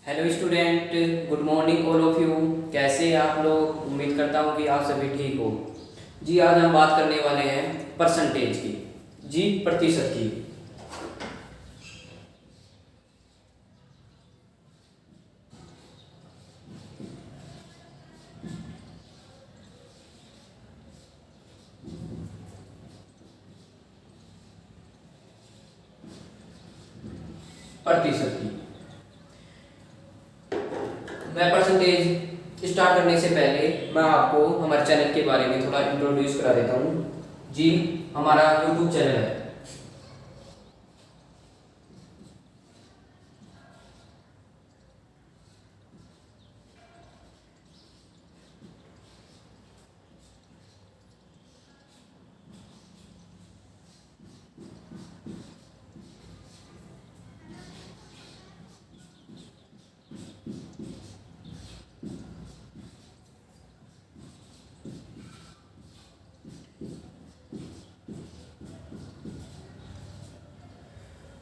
Hello student, good morning all of you. कैसे हैं आप लोग? उम्मीद करता हूँ कि आप सभी ठीक हो। जी, आज हम बात करने वाले हैं परसेंटेज की। जी, प्रतिशत की। प्रतिशत की मैं परसेंटेज स्टार्ट करने से पहले मैं आपको हमारे चैनल के बारे में थोड़ा इंट्रोड्यूस करा देता हूँ। जी, हमारा यूट्यूब चैनल है।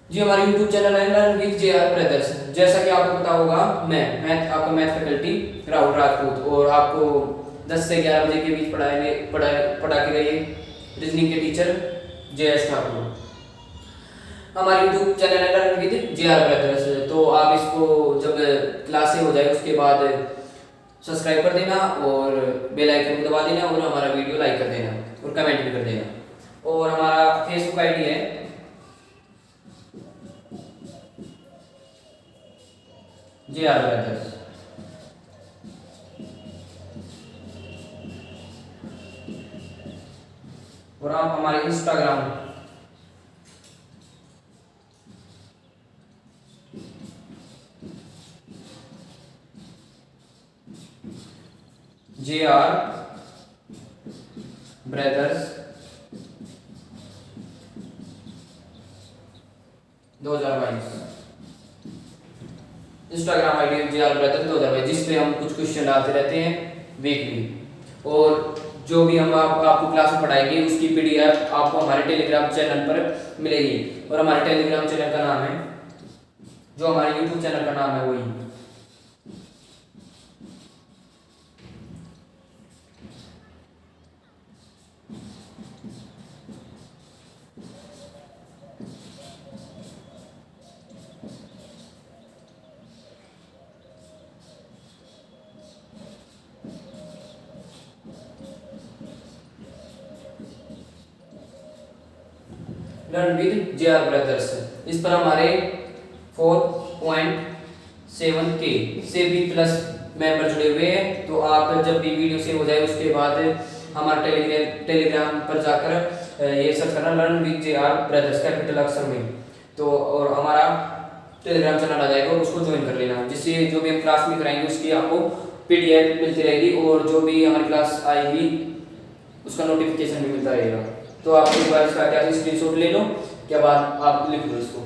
जी, हमारा यूट्यूब चैनल है लर्न विद JR ब्रदर्स। जैसा कि आपको पता होगा, आपका मैथ फैकल्टी राहुल राजपूत, और आपको 10 से 11 बजे के बीच पढ़ा के गए रीजनिंग के टीचर JS ठाकुर। हमारे यूट्यूब चैनल है लर्न विद JR ब्रदर्स, तो आप इसको जब क्लासें हो जाए उसके बाद सब्सक्राइब कर देना और बेल आइकन को दबा देना और हमारा वीडियो लाइक कर देना और कमेंट भी कर देना। और हमारा फेसबुक आईडी है JR ब्रदर्स। और आप हमारे Instagram JR brothers 2022 Instagram ID JR brothers 2022, जिस पे हम कुछ क्वेश्चन डालते रहते हैं वीकली। और जो भी हम आपको क्लास में पढ़ाएंगे उसकी PDF आपको हमारे टेलीग्राम चैनल पर मिलेगी। और हमारे टेलीग्राम चैनल का नाम है, जो हमारे यूट्यूब चैनल का नाम है, वही लर्न विद JR ब्रदर्स। इस पर हमारे 4.7K से भी प्लस मेंबर जुड़े हुए हैं। तो आप जब भी वीडियो सेव हो जाए उसके बाद हमारे टेलीग्राम पर जाकर ये सर्च करना learn with JR brothers capital अक्षर में, तो और हमारा टेलीग्राम चैनल आ जाएगा और उसको ज्वाइन कर लेना, जिससे जो भी हम क्लास में कराएंगे उसकी आपको PDF मिलती रहेगी और जो भी हमारी क्लास आएगी उसका नोटिफिकेशन भी मिलता रहेगा। तो आप एक बार इसका क्या स्क्रीनशॉट ले लो, क्या बात आप लिख लो इसको।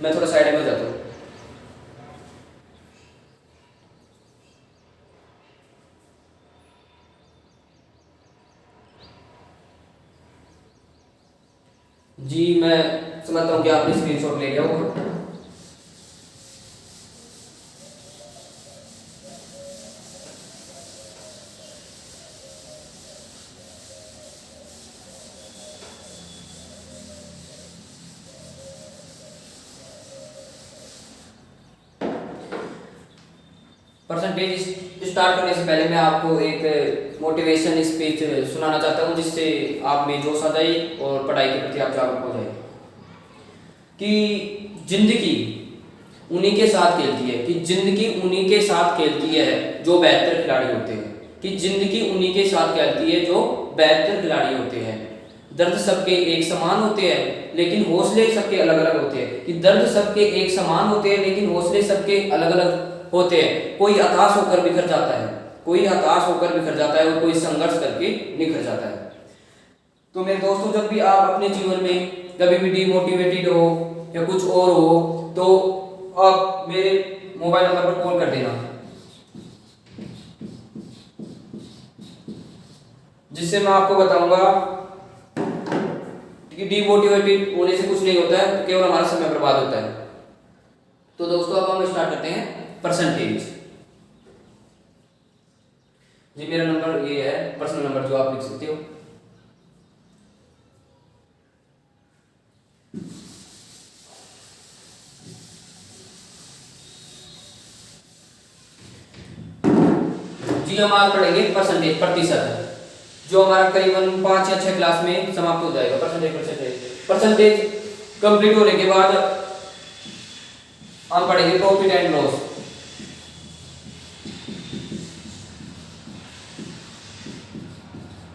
मैं थोड़ा साइड में हो जाता हूँ। जी, मैं समझता हूँ कि आपने स्क्रीनशॉट ले लिया होगा। परसेंटेज स्टार्ट करने से पहले मैं आपको एक मोटिवेशन स्पीच सुनाना चाहता हूँ, जिससे आप में जोश आ जाए और पढ़ाई के प्रति आप जागरूक हो जाए। कि जिंदगी उन्हीं के साथ खेलती है, कि जिंदगी उन्हीं के साथ खेलती है जो बेहतर खिलाड़ी होते हैं, कि जिंदगी उन्हीं के साथ खेलती है जो बेहतर खिलाड़ी होते हैं। दर्द सबके एक समान होते हैं लेकिन हौसले सबके अलग अलग होते हैं। कि दर्द सबके एक समान होते हैं लेकिन हौसले सबके अलग अलग होते हैं। कोई हताश होकर बिखर जाता है, कोई हताश होकर बिखर जाता है और कोई संघर्ष करके निखर जाता है। तो मेरे दोस्तों, जब भी आप अपने जीवन में कभी भी डिमोटिवेटेड हो या कुछ और हो तो आप मेरे मोबाइल नंबर पर कॉल कर देना, जिससे मैं आपको बताऊंगा कि डिमोटिवेटेड होने से कुछ नहीं होता है, तो केवल हमारा समय बर्बाद होता है। तो दोस्तों अब हम स्टार्ट करते हैं परसेंटेज। जी मेरा नंबर ये है, पर्सनल नंबर जो आप लिख सकते हो। जी हम आज पढ़ेंगे परसेंटेज, प्रतिशत, जो हमारा करीबन 5 या 6 क्लास में समाप्त हो जाएगा। परसेंटेज कंप्लीट होने के बाद हम पढ़ेंगे प्रॉफिट एंड लॉस।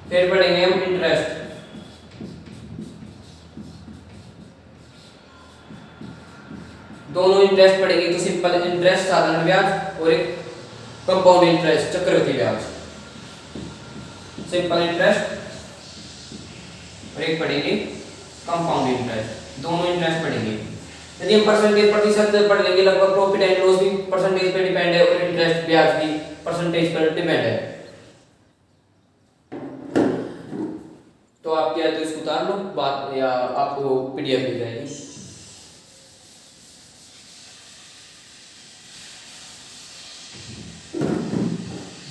फिर पढ़ेंगे हम इंटरेस्ट, दोनों इंटरेस्ट पढ़ेंगे, तो सिंपल इंटरेस्ट साधारण ब्याज और एक कंपाउंड इंटरेस्ट चक्रवृद्धि ब्याज। सिंपल इंटरेस्ट और एक पढ़ेंगे कंपाउंड इंटरेस्ट, दोनों इंटरेस्ट पढ़ेंगे। यदि हम परसेंटेज प्रतिशत पढ़ लेंगे, लगभग प्रॉफिट एंड लॉस भी परसेंटेज पे डिपेंड है और इंटरेस्ट ब्याज भी परसेंटेज पर डिपेंड है। तो आप क्या तो इसको उतार लो बात, या आपको पीडीएफ मिल जाएगी।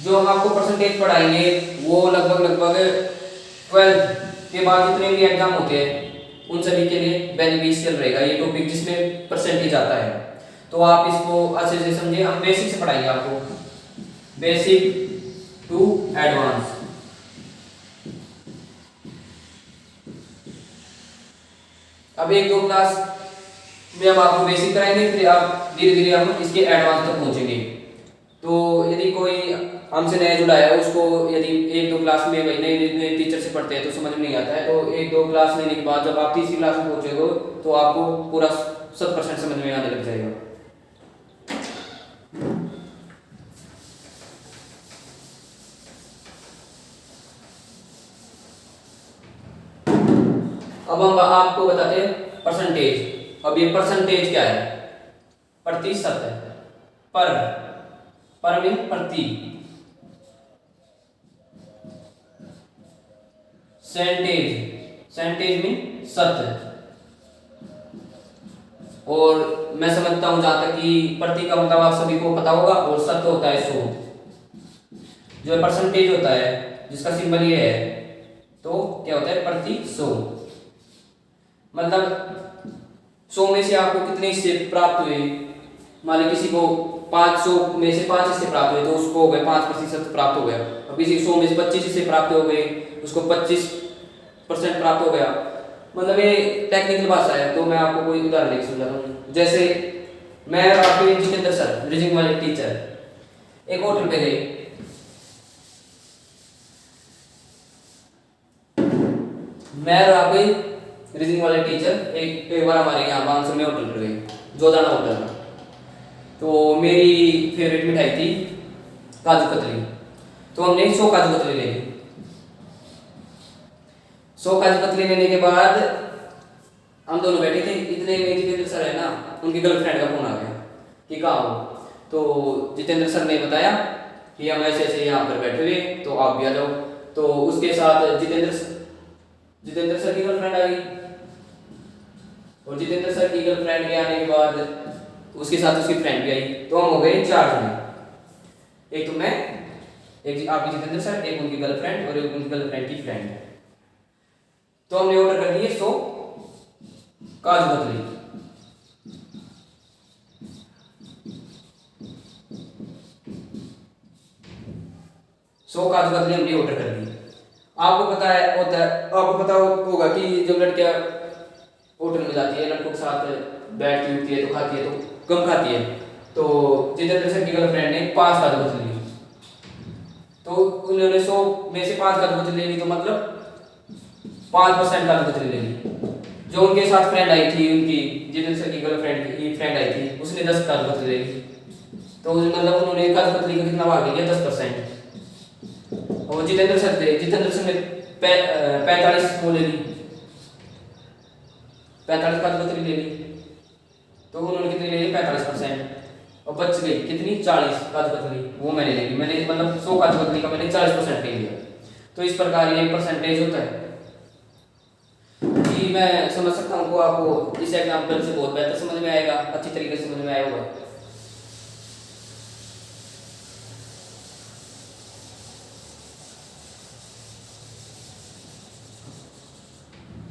जो हम आपको परसेंटेज पढ़ाएंगे वो लगभग 12th के बाद जितने भी एग्जाम होते हैं उन सभी के लिए बेनिफिशियल रहेगा ये टॉपिक जिसमें परसेंटेज आता है। तो आप इसको अच्छे से समझिए। हम बेसिक से पढ़ाएंगे आपको, बेसिक टू एडवांस। अब 1-2 क्लास में हम आपको बेसिक कराएंगे, फिर आप धीरे धीरे हम इसके एडवांस तक पहुंचेंगे। तो यदि कोई हमसे नया जुड़ा है, उसको यदि 1-2 क्लास में वही नए टीचर से पढ़ते हैं तो समझ में नहीं आता है, तो 1-2 क्लास लेने के बाद जब आप तीसरी क्लास में पहुंचेंगे तो आपको पूरा 100% समझ में आने लग जाएगा। अब हम आपको बताते हैं परसेंटेज। अब ये परसेंटेज क्या है? प्रतिशत है। पर मीन प्रति, सेंटेज मीन शत। और मैं समझता हूं जहां तक कि प्रति का मतलब आप सभी को पता होगा, और शत होता है 100। जो परसेंटेज होता है जिसका सिंबल ये है, तो क्या होता है प्रति 100। मतलब 100 में से आपको कितने हिस्से प्राप्त हुए, मान ली किसी को 500 में से 5 हिस्से प्राप्त हुए तो उसको हो गए 5% प्राप्त हो गया। अब किसी 100 में से 25 हिस्से प्राप्त हो गए, उसको 25% प्राप्त हो गया। मतलब ये टेक्निकल भाषा है, तो मैं आपको कोई उदाहरण लेकर समझाता हूँ। जैसे मैं और आपके जितेंद्र सर, रीजनिंग वाले टीचर, एक होटल पे गए। मैं और आपके रीजनिंग वाले टीचर एक बार हमारे यहाँ बांसुर में होटल पर गए, जोदाना होटल में। तो मेरी फेवरेट मिठाई थी काजू कतली, तो हमने 100 काजू कतली ले ली। 100 काजू कतली लेने के बाद हम दोनों बैठे थे, इतने में जितेंद्र सर है ना, उनकी गर्लफ्रेंड का फोन आ गया कि कहाँ हो। तो जितेंद्र सर ने बताया कि हम ऐसे ऐसे यहाँ पर बैठे हुए, तो आप भी आ जाओ। तो उसके साथ जितेंद्र सर की गर्लफ्रेंड आ गई, और जितेंद्र सर की गर्लफ्रेंड के आने के बाद उसके साथ उसकी फ्रेंड भी आई। तो हम हो गए 4 जने, एक तो मैं, एक आपके जितेंद्र सर, एक उनकी गर्लफ्रेंड और एक उनकी गर्लफ्रेंड की फ्रेंड। तो हमने ऑर्डर कर दिए 100 काजू कतली। हमने ऑर्डर कर दी। आपको पता होगा कि जब लड़कियां होटल में जाती है, लड़कों के साथ बैठती उठती है तो खाती है, तो कम खाती है। तो जितेंद्र सर की गर्लफ्रेंड ने 5 काजू कतली ली। तो उन्होंने 100 में से 5 काजू कतली ले ली, तो मतलब 5% काजू कतली ले ली। जो उनके साथ फ्रेंड आई थी, उनकी जितेंद्र सर की गर्लफ्रेंड की फ्रेंड आई थी, उसने 10 काजू कतली ले ली। तो मतलब उन्होंने काजू कतली का कितना भाग लिया? 10%। और जितेंद्र सर ने 45 वो ले ली, 45 काजू कतली ले ली। तो उन्होंने कितनी ले ली? 45%। और बच गई कितनी? 40 काजू कतली, वो मैंने ले ली। मैंने मतलब 100 काजू कतली का मैंने 40% ले लिया। तो इस प्रकार ये परसेंटेज होता है कि मैं समझ सकता हूँ, आपको इस एग्जाम्पल से बहुत बेहतर समझ में आएगा, अच्छी तरीके से समझ में आया होगा।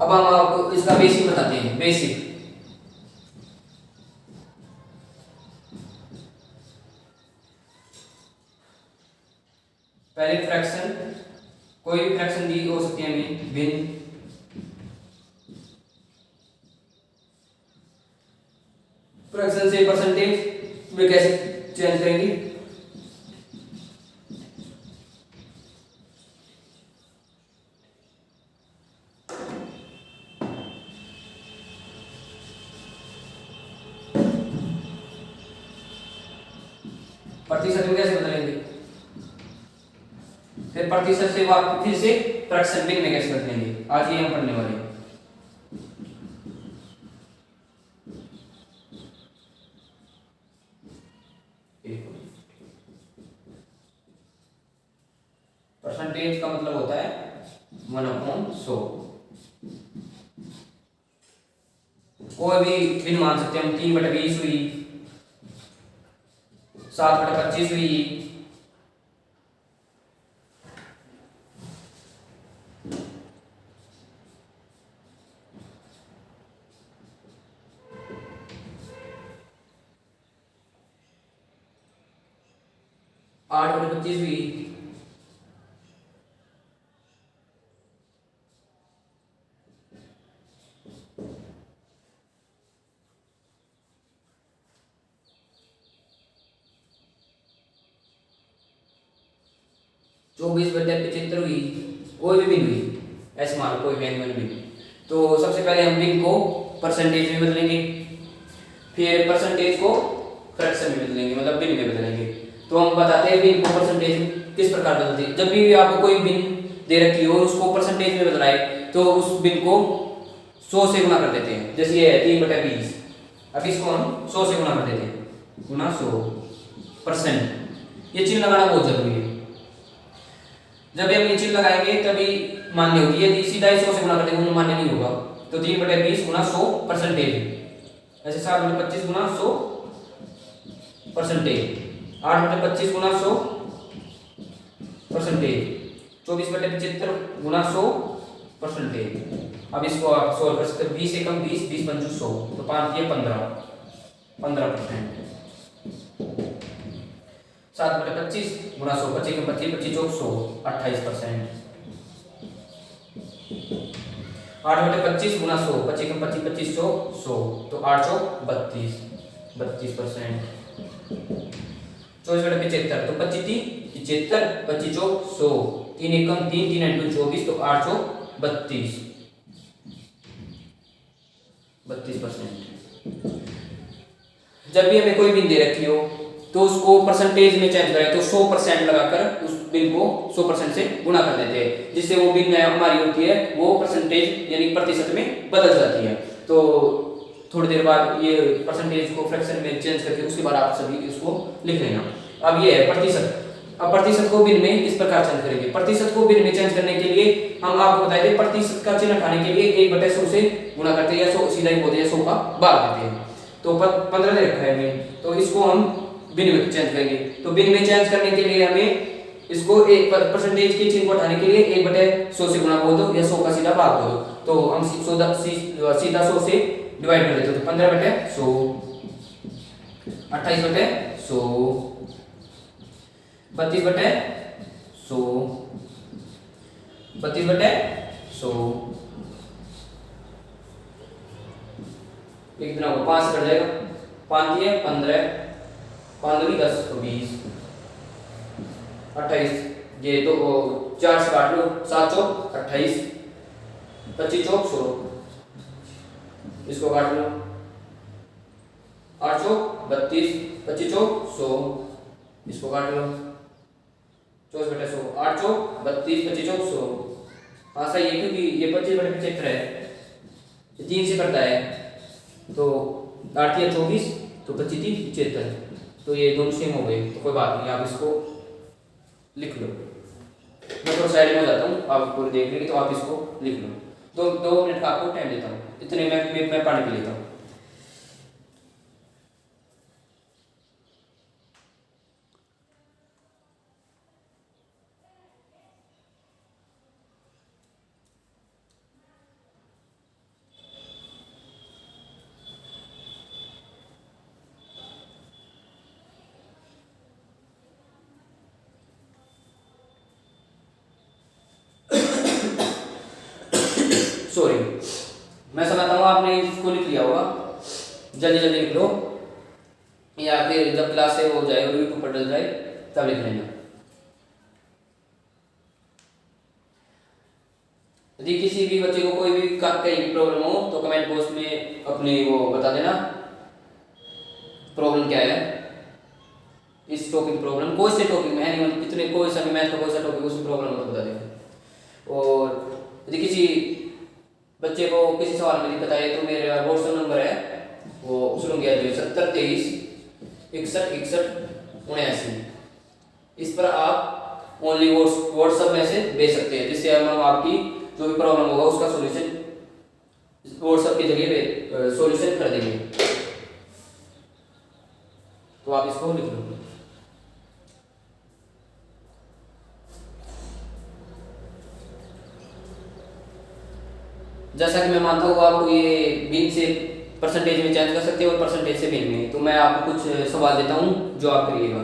अब हम आपको इसका बेसिक बताते हैं। बेसिक, पहले फ्रैक्शन, कोई भी फ्रैक्शन दी हो सकती है हमें, भिन्न, फ्रैक्शन से परसेंटेज में कैसे चेंज करेंगे। प्रतिशत में कैसे बदलेंगे, फिर प्रतिशत से वापस फिर से फ्रैक्शन भिन्न में कैसे बदलेंगे, आज ये हम पढ़ने वाले हैं। परसेंटेज का मतलब होता है 1/100। कोई भी भिन्न मान सकते हैं हम, 3/20 हुई, 7/25 हुई, 8/25 हुई, जो 20/75 हुई, कोई भी भिन्न हुई, ऐसे मान लो कोई भी एनिमल भिन्न। तो सबसे पहले हम भिन्न को परसेंटेज में बदलेंगे, फिर परसेंटेज को फ्रैक्शन में बदलेंगे, मतलब भिन्न में बदलेंगे। तो हम बताते हैं भिन्न को परसेंटेज में किस प्रकार बदलते हैं। जब भी आपको कोई भिन्न दे रखी हो, उसको परसेंटेज में बदलाए, तो उस भिन्न को 100 से गुणा कर देते हैं। जैसे ये है 3/20, अब इसको हम 100 से गुणा कर देते हैं, गुणा 100%। ये चिन्ह लगाना बहुत जरूरी है। जब हम ये चिन्ह लगाएंगे तभी मान्य होगी, यदि सीधा ही 100 से गुणा कर देंगे वो मान्य नहीं होगा। तो 3/20 गुणा 100 परसेंटेज, ऐसे 7/25 गुणा 100 परसेंटेज, 8/25 गुणा 100 परसेंटेज, 24/75 गुणा 100 परसेंटेज। अब इसको आप सोल्व कर सकते हो, 20 एकम 20, 20 पंचू 100, तो 5 ये 15%। 7/25 गुणा 100, 25 एकम 25, 25 चौक 100, 28%। 8/25 गुणा 100, 25 एकम 25, 25 चौक 100, तो 8 चौक 32, 32%। 24/75, तो 25 75, 25 चौक 100, 3 एकम 3, 3 इंटू 24, तो 8 चौक 32, 32%। जब भी हमें कोई बिन दे रखी हो तो उसको परसेंटेज में चेंज करें, तो 100% लगाकर उस बिन को 100% से गुणा कर देते हैं, जिससे वो बिन हमारी होती है वो परसेंटेज यानी प्रतिशत में बदल जाती है। तो थोड़ी देर बाद ये परसेंटेज को फ्रैक्शन में चेंज करके उसके बाद आप सभी इसको लिख लेना। अब ये है प्रतिशत। अब प्रतिशत को बिन में इस प्रकार चेंज करेंगे। प्रतिशत को बिन में चेंज करने के लिए हम आपको बताए थे, प्रतिशत का चिन्ह हटाने के लिए 1/100 से गुणा करते हैं, या 100 सीधा ही बोलते हैं, 100 का भाग देते हैं। तो 15 दे रखा है हमें, तो इसको हम बिन में चेंज करेंगे। तो बिन में चेंज करने के लिए हमें इसको एक परसेंटेज के चिन्ह को हटाने के लिए 1/100 से गुणा बोल दो, या 100 का सीधा भाग बोल दो। तो हम सीधा 100 से डिवाइड कर देते हैं, तो 15/100, 28/100, 32/100, 32/100, एक दिन आपको 5 कट जाएगा, 5 दिए 15, 5 दूनी 10, तो 20, 28, ये तो 4 से काट लो, 7 चौक 28, 25 चौक 100, इसको काट लो, 8 चौक 32, 25 चौक 100, इसको काट लो, 24/100, 8 चौक 32, 25 चौक 100। हाँ सही है, क्योंकि ये 25/75 है, ये 3 से करता है, तो 8 या 24, तो 25 75, तो ये दोनों सेम हो गए, तो कोई बात नहीं, आप इसको लिख लो। मैं थोड़ा साइड में जाता हूँ, आप पूरी देख लेंगे, तो आप इसको लिख लो। दो मिनट का आपको टाइम देता हूँ, इतने मैं पानी पी लेता हूँ। सॉरी, मैं समझता हूँ आपने इसको लिख लिया होगा, जल्दी जल्दी लिख लो, या फिर जब क्लास से हो जाए और यूट्यूब पर डल जाए तब लिख लेना। यदि किसी भी बच्चे को कोई भी कहीं भी प्रॉब्लम हो तो कमेंट बॉक्स में अपनी वो बता देना प्रॉब्लम क्या है। इस टॉपिक प्रॉब्लम कोई से टॉपिक में है नहीं, कितने कोई सा भी मैथ का कोई सा टॉपिक उसमें प्रॉब्लम हो तो बता देना। और यदि किसी बच्चे को किसी सवाल में दिक्कत आए तो मेरा व्हाट्सएप नंबर है वो सुन गया जो 7023616179, इस पर आप ओनली व्हाट्सएप मैसेज भेज सकते हैं, जिससे हम आपकी जो भी प्रॉब्लम होगा उसका सॉल्यूशन व्हाट्सएप के जरिए सॉल्यूशन कर देंगे। तो आप इसको लिख लो। जैसा कि मैं मानता हूँ आपको ये भिन्न से परसेंटेज में चेंज कर सकते हो और परसेंटेज से भिन्न में, तो मैं आपको कुछ सवाल देता हूँ जो आप करिएगा।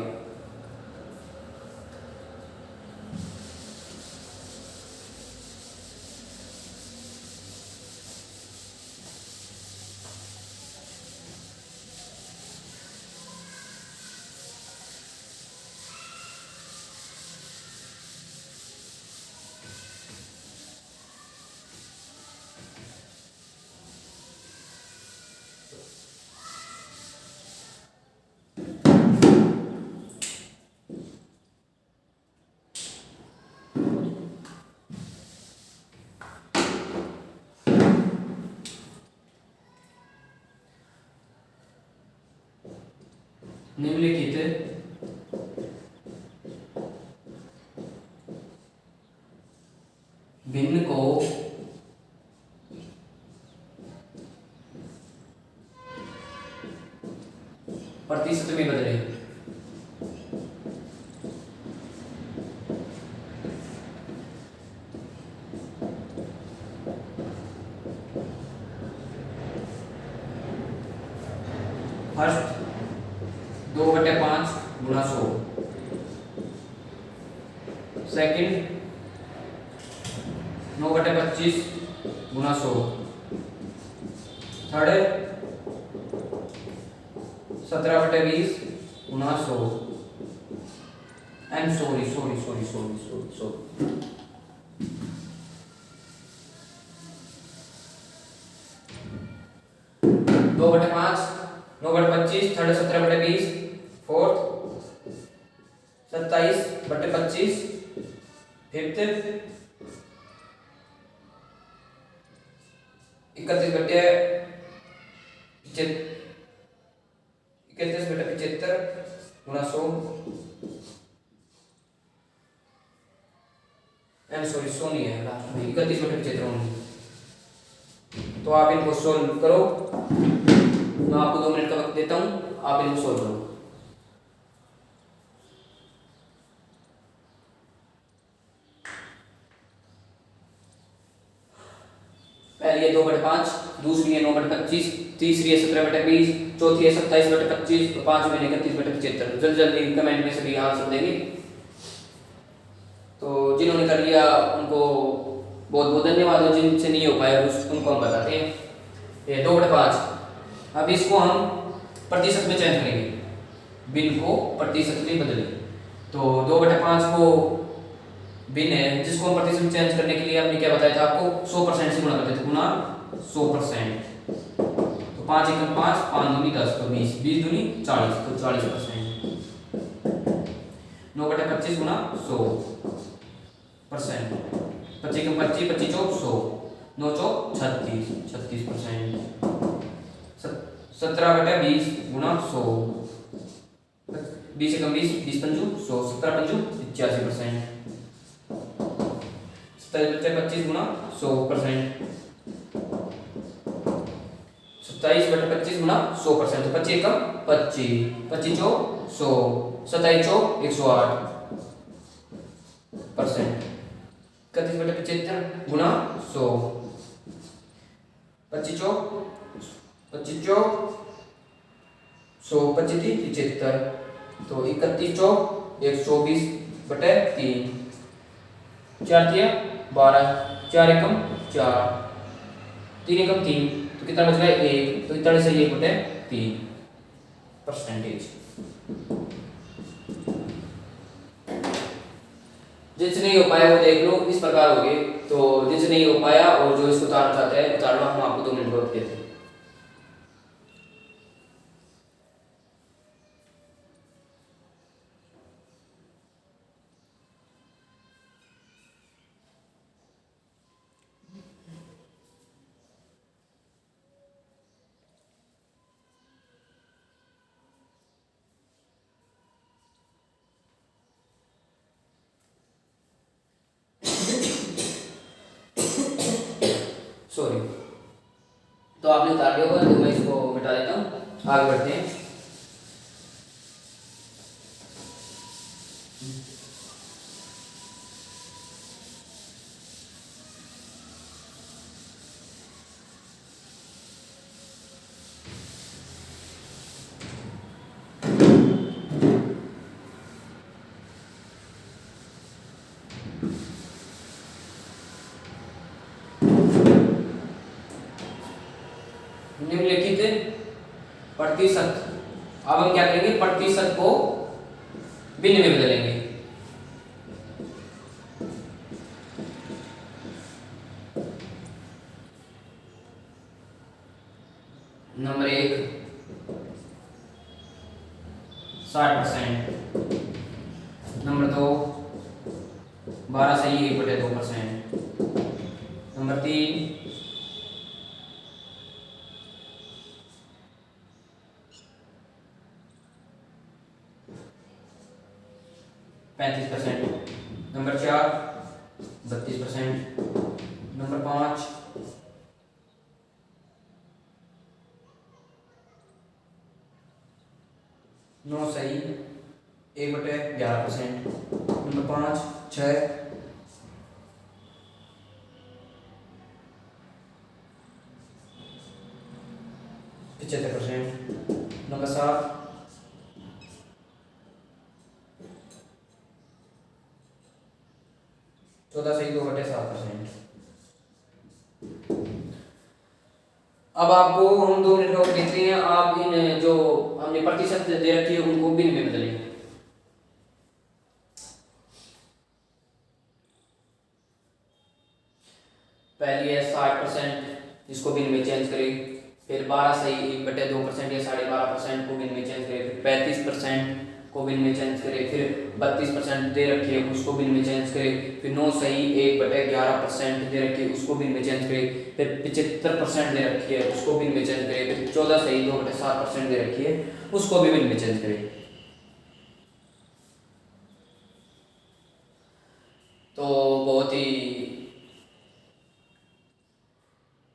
निम्नलिखित भिन्न को प्रतिशत में बदले। फर्स्ट 2/5 गुणा 100, सेकंड 9/25 गुणा 100, थर्ड 17/20 गुणा 100 and sorry 2/5 9/25, third 17/20, fourth 27/25, fifth 31/75 गुणा 100 एंड सॉरी 100 नहीं है लास्ट में 31/75 होंगे। तो आप इनको सोल्व करो, मैं आपको 2 मिनट का वक्त देता हूँ, आप इनको सोल्व करो। पहली है 2/5, दूसरी है 9/25, तीसरी है 17/20, चौथी है 27/25 और पांचवी है 31/75। जल्दी जल्दी कमेंट में सभी आंसर देंगे। तो जिन्होंने कर लिया उनको बहुत बहुत धन्यवाद, और जिनसे नहीं हो पाया उनको हम बताते हैं। ये 2/5, अब इसको हम प्रतिशत में चेंज करेंगे, भिन्न को प्रतिशत में बदलेंगे। तो 2/5 को भिन्न है जिसको हम प्रतिशत में चेंज करने के लिए हमने क्या बताया था आपको, 100% से गुणा करते थे, गुणा 100%। तो 5 एकम 5, 5 दूनी 10, तो 20, 20 दूनी 40, तो 40%। 9/25 गुणा 100%, 25 एकम 25, 25 चौक 100, 9 चौक 36, 36%। 17/20 गुणा 100, 20 एकम 20, 20 पंजू 100, 17 पंजू 85%। 27 27/25 गुना 100%, 27/25 गुना 100%, तो 25 एकम 25, 25 चौक 100, 27 चौक 108%, 31/75 गुना 100, 25 चौक 100, 25 75, तो 31 चौक 124/3, 4 तिया 12, 4 एकम 4, 3 एकम 3, तो कितना बच गया 1, तो इतना से 1/3 परसेंटेज। जिनसे नहीं हो पाया वो देख लो, इस प्रकार हो गए। तो जिनसे नहीं हो पाया और जो इसको उतारना चाहते हैं उतार लो, हम आपको 2 मिनट वक्त देते हैं। सॉरी, तो आपने उतार लिया होगा, तो मैं इसको मिटा देता हूँ, आगे बढ़ते हैं। निम्नलिखित प्रतिशत, अब हम क्या करेंगे, प्रतिशत को भिन्न में बदलेंगे। नंबर 1 60%, नंबर 2 12 सही 1/2%, नंबर 3 35%, नंबर 4 32%, नंबर 5 9 सही 1/11%, नंबर 5 6 75%, नंबर 7 14 सही 2/7%। अब आपको हम 2 मिनट का वक्त देते हैं, आप इन जो हमने प्रतिशत दे रखी है उनको भिन्न में बदलेंगे। पहली है 60%, इसको भिन्न में चेंज करें, फिर 12 सही 1/2% या 12.5% को भिन्न में चेंज करें, फिर 35% को भिन्न में चेंज करें, फिर 32% दे रखी है उसको भिन्न में चेंज करें, फिर 9 सही 1/11% दे रखी है उसको भिन्न में चेंज करें, फिर 75% दे रखी है उसको भिन्न में चेंज करें, फिर 14 सही 2/7% दे रखी है उसको भी भिन्न में चेंज करें। तो बहुत ही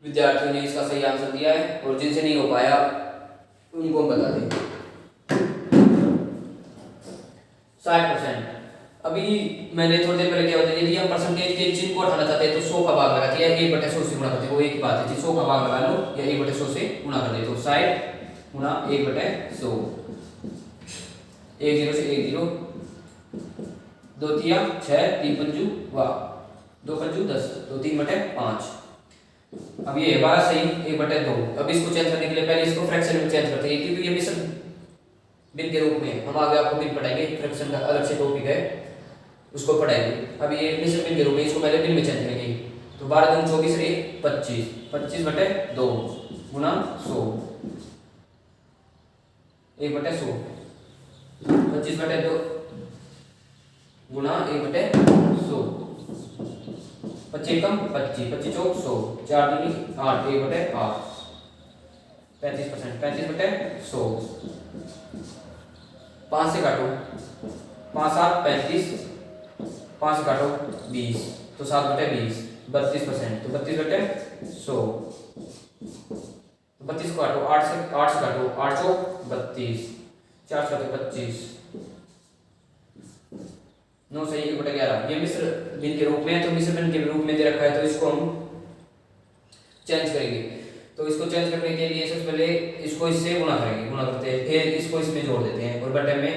विद्यार्थियों ने इसका सही आंसर दिया है, और जिनसे नहीं हो पाया उनको हम बता दें। 60%, अभी मैंने थोड़ी देर पहले क्या बताया, यदि हम परसेंटेज के चिन्ह को हटाना चाहते हैं तो 100 का भाग लगाते हैं, 1/100 से गुणा करते हैं, वो एक ही बात है, 100 का भाग लगा लो या 1/100 से गुणा कर दे, तो 60 गुणा 1/100, 1 0 से 1 0, 2 तिया 6, 3 पंजू 2 पंजू 10, तो 3/5। अब ये 12 सही 1/2, अब इसको चेंज करने के लिए पहले इसको फ्रैक्शन में चेंज करते हैं, क्योंकि ये मिश्र भिन्न के रूप में हम आगे आपको भिन्न पढ़ाएंगे, फ्रैक्शन का अलग से टॉपिक है उसको पढ़ाएंगे। अब ये मिश्र भिन्न के रूप में इसको पहले भिन्न में चेंज करेंगे, तो 12 दूनी 24 रे 25, 25/2 गुणा 100, 1/100, 25/2 गुणा 1/100, 25 एकम 25, 25 चौक 100, 4 दूनी 8, 1/8, 35%, 35/100, 5 से काटो, 5 7 35, 5 से काटो 20, तो 7/20 32%, तो 32/100। तो 32 को काटो, 8 से काटो, 8 चौक 32, 4 से काटो 25, 9 से 1/11। ये मिश्र भिन्न के रूप में है, तो मिश्र भिन्न के रूप में दे रखा है, तो इसको हम चेंज करेंगे। तो इसको चेंज करने के लिए सबसे पहले इसको इससे गुणा करेंगे, गुणा करते हैं, फिर इसको इसमें जोड़ देते हैं और बटे में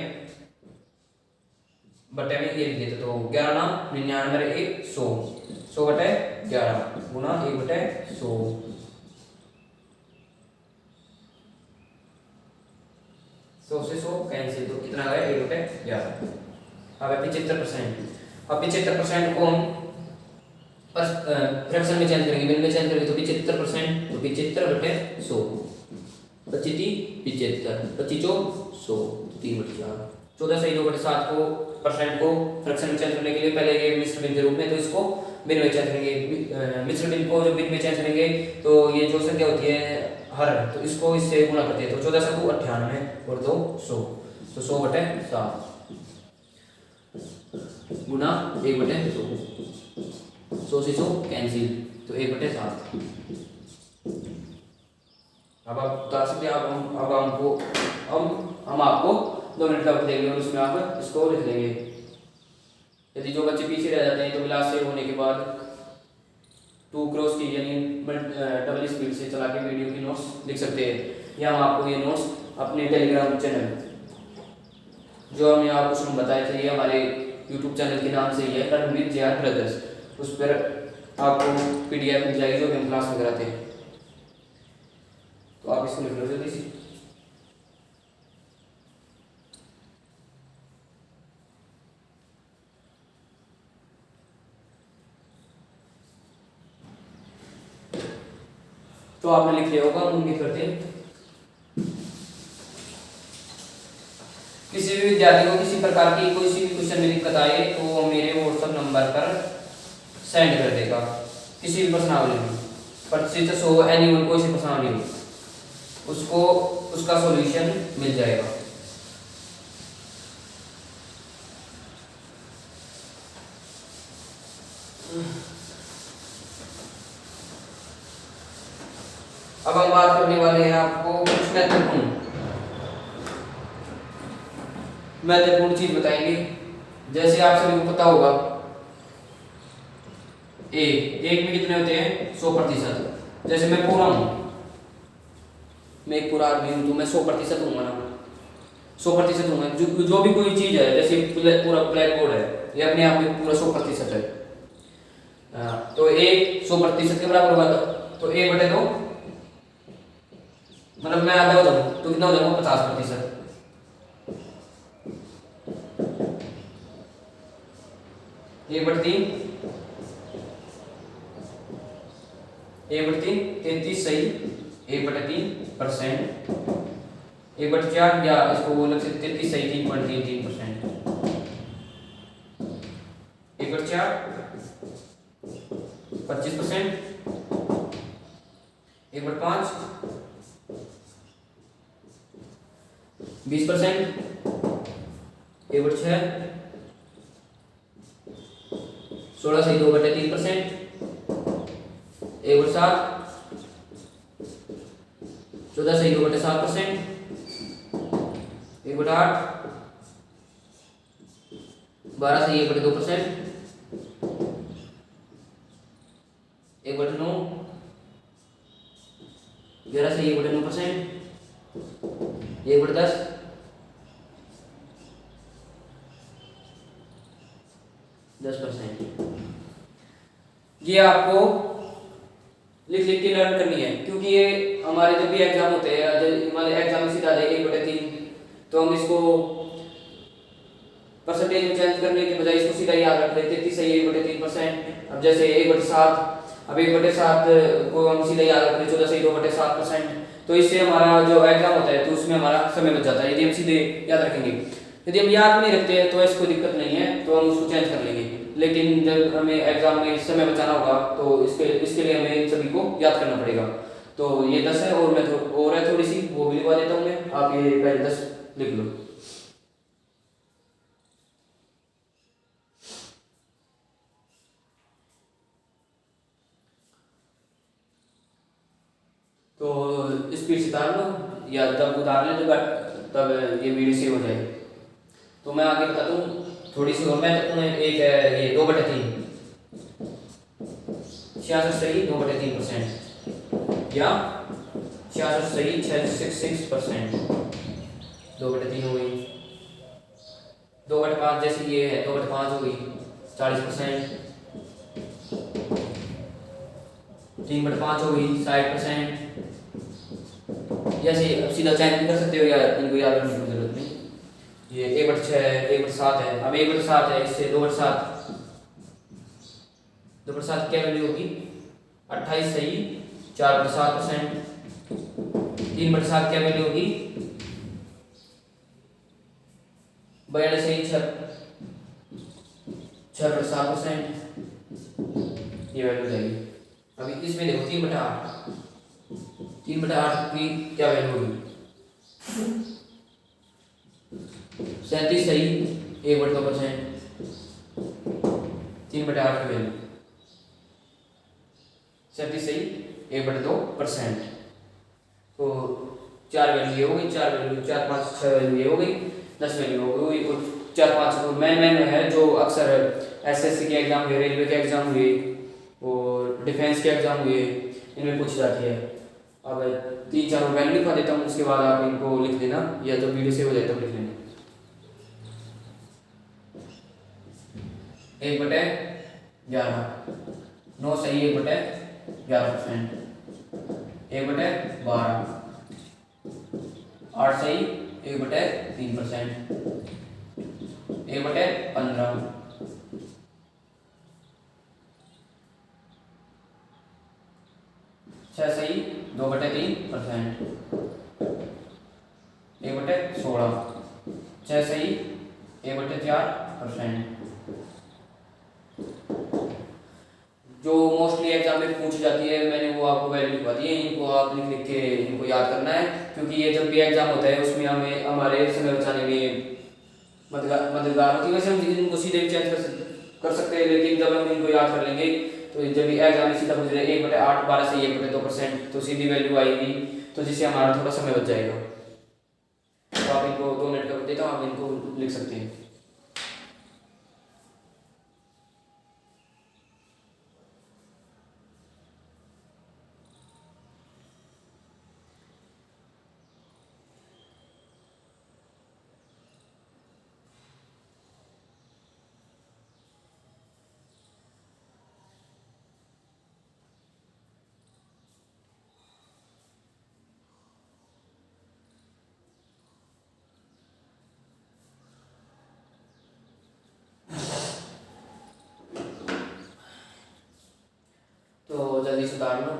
ये लिख देते, तो 11 ना 99 1 100, 100/11 गुणा 1/100, 100 से 100 कैंसिल, तो कितना गया 1/11। अब है 75%। अब 75% को हम फ्रैक्शन में चेंज करेंगे, भिन्न में चेंज करेंगे, तो 75%, तो 75/100, 25 75, 25 100, 3/4। 14 से 2/7 को परसेंट को फ्रैक्शन में चेंज करने के लिए पहले ये मिश्र भिन्न के रूप में, तो इसको भिन्न में चेंज करेंगे। मिश्र भिन्न को जब भिन्न में चेंज करेंगे तो ये जो संख्या होती है हर, तो इसको इससे गुणा करते हैं, तो 14 से 2 98 और 2 100, तो 100/7 गुणा 1/100, 100 से 100 कैंसिल, तो 1/7। अब आप बता सकते हैं, हम आपको 2 मिनट का वक्त देंगे और उसमें आप इसको लिख लेंगे। यदि जो बच्चे पीछे रह जाते हैं तो क्लास सेव होने के बाद 2 क्रॉस की यानी डबल स्पीड से चला के वीडियो की नोट्स लिख सकते हैं, या हम आपको ये नोट्स अपने टेलीग्राम चैनल जो हमने आपको शुरू बताए थे, ये हमारे यूट्यूब चैनल के नाम से ही है, रणवीर JR ब्रदर्स, उस पर आपको PDF मिल जाएगी जो हम क्लास में कराते हैं। तो आप इसको लिख लो जल्दी से। तो आपने लिख लिया होगा, उम्मीद करते हैं। किसी भी विद्यार्थी को किसी प्रकार की कोई सी भी क्वेश्चन में दिक्कत आए तो वो मेरे व्हाट्सएप नंबर पर सेंड कर देगा, किसी भी प्रश्नावली में, प्रतिशत हो एनीवन कोई सी प्रश्नावली हो, उसको उसका सॉल्यूशन मिल जाएगा। अब हम बात करने वाले हैं आपको कुछ महत्वपूर्ण चीज बताएंगे। जैसे आप सभी को पता होगा, एक में कितने होते हैं 100%। जैसे मैं पूरा हूं, मैं एक पूरा आदमी हूं, तो मैं 100% हूंगा ना, 100% हूंगा। जो भी कोई चीज है, जैसे पूरा ब्लैक बोर्ड है, ये अपने आप में पूरा 100% है। तो एक 100% के बराबर होगा, तो 1/2 मतलब मैं आधा हो जाऊँ तो कितना हो जाऊंगा 50%। 1/3 33 सही, 1/3%, 1/4 या इसको बोल सकते 33 सही 3.33%, 1/4 25%, 1/5 20%, 1/6 16 सही 2/3%, 1/7 14 सही 2/7%, 1/8 12 सही 1/2%, 1/9 11 सही 1/9%, 1/10 10%। ये आपको लिख लिख के लर्न करनी है, क्योंकि ये हमारे जब भी एग्जाम होते हैं, हमारे एग्जाम में सीधा आ जाएगा 1/3, तो हम इसको परसेंटेज में चेंज करने के बजाय इसको सीधा याद रख लेते 33 सही 1/3%। अब जैसे 1/7, अब 1/7 को हम सीधा याद रख लेते 14 सही 2/7%। तो इससे हमारा जो एग्जाम होता है तो उसमें हमारा समय बच जाता है, यदि हम सीधे याद रखेंगे। यदि हम याद नहीं रखते हैं तो ऐसी कोई दिक्कत नहीं है, तो हम उसको चेंज कर लेंगे, लेकिन जब हमें एग्जाम में समय बचाना होगा तो इसके लिए हमें सभी को याद करना पड़ेगा। तो ये 10 है, और मैं और है थोड़ी सी, वो भी लिखवा देता हूँ मैं, आप ये पहले 10 लिख लो। तो स्पीड से उतार लो या जब उतार ले तब ये वीडियो सेव हो जाएगी। तो मैं आगे बताता हूँ थोड़ी सी और। मैं तुम्हें एक है ये 2/3 66 सही 2/3% या 66 सही 666%। 2/3 हो गई। 2/5 जैसे ये है 2/5 हो गई 40%। 3/5 हो गई 60%। जैसे अब सीधा चैन भी कर सकते हो या इनको याद रखने की जरूरत नहीं। ये 1/6 है 1/7 है। अब 1/7 है इससे 2/7 2/7 क्या वैल्यू होगी 28 सही 4/7%। 3/7 क्या वैल्यू होगी 42 सही 6/7%। ये वैल्यू हो जाएगी। अभी इसमें देखो 3/8 3/8 की क्या वैल्यू होगी 37 सही 1/2%। 3/8 की वैल्यू 37 सही 1/2%। तो 4 वैल्यू ये हो गई 4 वैल्यू 4 5 6 वैल्यू ये हो गई 10 वैल्यू हो गई। और 4 5 मैन है जो अक्सर एसएससी के एग्जाम हुए रेलवे के एग्जाम हुए और डिफेंस के एग्जाम हुए इनमें पूछी जाती है। अब 3 4 वैल्यू लिखवा देता हूँ उसके बाद आप इनको लिख देना या तो वीडियो सेव हो जाए तब लिख लेना। 1/11 9 सही 1/11%। 1/12 8 सही 1/3%। 1/15 6 सही 2/3%। 1/16 6 सही 1/4%। जो मोस्टली एग्जाम में पूछी जाती है मैंने वो आपको वैल्यू लिखवा दी है। इनको आप लिख लिख के इनको याद करना है क्योंकि ये जब भी एग्जाम होता है उसमें हमें हमारे समय बचाने में मददगार होती है। वैसे हम इनको सीधे भी चेंज कर सकते हैं लेकिन जब हम इनको याद कर लेंगे तो जब भी एग्जाम में सीधा पूछ रहे 1/8 12 से 1/2% तो सीधी वैल्यू आएगी तो जिससे हमारा थोड़ा समय बच जाएगा। तो आप इनको 2 मिनट का देता हूँ आप इनको लिख सकते हैं। तो जल्दी से उतार लो।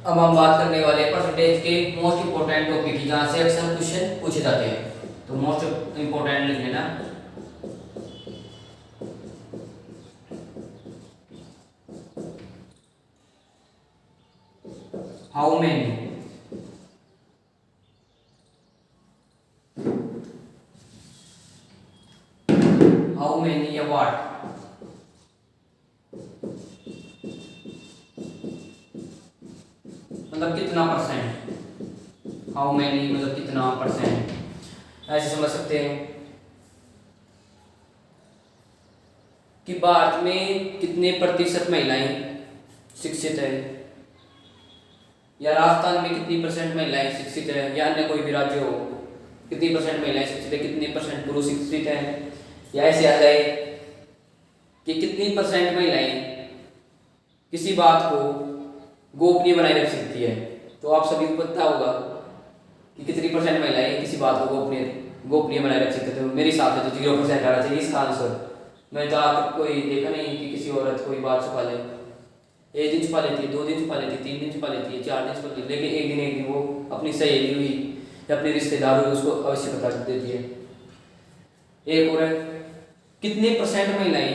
अब हम बात करने वाले परसेंटेज के मोस्ट इंपोर्टेंट टॉपिक की जहाँ से अक्सर क्वेश्चन पूछे जाते हैं। तो मोस्ट इंपोर्टेंट लिख लेना। हाउ मेनी या व्हाट मतलब कितना परसेंट। हाउ मैनी मतलब कितना परसेंट ऐसे समझ सकते हैं कि भारत में कितने प्रतिशत महिलाएं शिक्षित है या राजस्थान में कितनी परसेंट महिलाएं शिक्षित है या अन्य कोई भी राज्य हो कितनी परसेंट महिलाएं शिक्षित है कितने परसेंट पुरुष शिक्षित है। या ऐसे आ जाए कि कितनी परसेंट महिलाएं किसी बात को गोपनीय बनाए रख सकती है। तो आप सभी को पता होगा कि कितनी परसेंट महिलाएं किसी बात को गोपनीय गोपनीय बनाए रख सकते थे। मेरे हिसाब से तो 0% आना चाहिए इसका आंसर। मैं तो आज तक कोई देखा नहीं कि किसी औरत कोई बात छुपा ले। 1 दिन छुपा लेती है, 2 दिन छुपा लेती है, 3 दिन छुपा लेती है, 4 दिन छुपा लेती है, लेकिन एक दिन वो अपनी सहेली हुई या अपने रिश्तेदार हुई उसको अवश्य बता देती है। एक और है, कितने % महिलाएं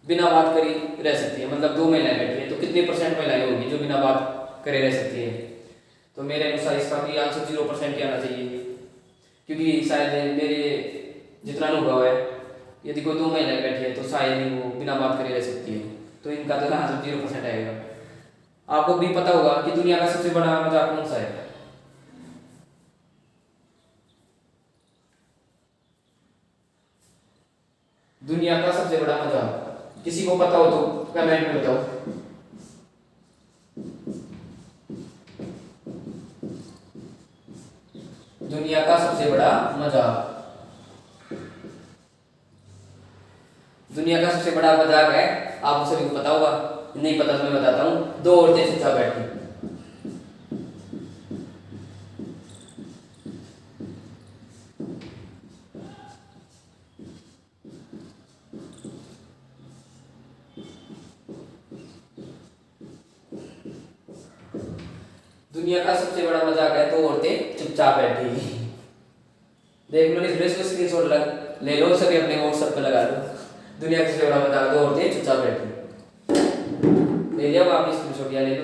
बिना बात करे रह सकती है। मतलब 2 महिलाएं बैठी है तो कितने % महिलाएं होगी जो बिना बात करे रह सकती है। तो मेरे अनुसार इसका भी आंसर 0% ही आना चाहिए, क्योंकि शायद मेरे जितना अनुभव है यदि कोई 2 महिलाएं बैठी है तो शायद ही वो बिना बात करे रह सकती है। तो इनका तो आंसर 0% आएगा। आपको भी पता होगा कि दुनिया का सबसे बड़ा मजाक कौन सा है। दुनिया का सबसे बड़ा मजाक किसी को पता हो तो कमेंट में बताओ। दुनिया का सबसे बड़ा मजाक, दुनिया का सबसे बड़ा मजाक है, आप सभी को पता होगा। नहीं पता तो मैं बताता हूँ। 2 औरतें चुपचाप बैठी। दुनिया का सबसे बड़ा मजाक है 2 औरतें चुपचाप बैठी। देख लो, इस स्क्रीनशॉट ले लो, सभी अपने व्हाट्सएप पे लगा लो। दुनिया का सबसे बड़ा मजाक 2 औरतें चुपचाप बैठी। ले लिया आपने स्क्रीनशॉट, या ले लो।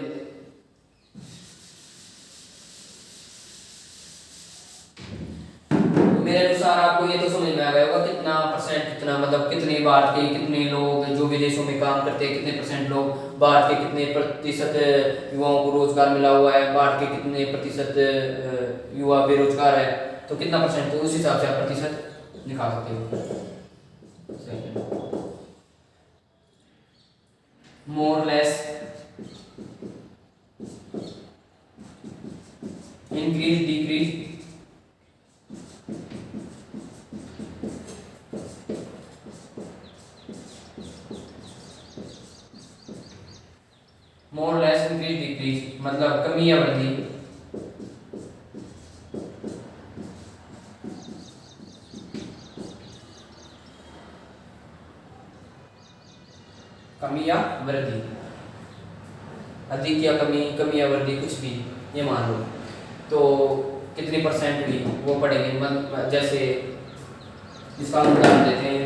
तो मेरे अनुसार आपको ये तो समझ में आ गया होगा कितना %, कितना मतलब कितने भारत के कितने लोग जो विदेशों में काम करते हैं, कितने % लोग, भारत के कितने % युवाओं को रोजगार मिला हुआ है, भारत के कितने % युवा बेरोजगार है, तो कितना %, तो उस हिसाब से आप प्रतिशत निकाल सकते हो। More less increase decrease more less increase decrease मतलब कमी या वृद्धि। कमी या वृद्धि, अधिक या कमी, कमी या वृद्धि, कुछ भी ये मान लो। तो कितनी % हुई वो पढ़ेंगे। जैसे इसका हम उदाहरण देते हैं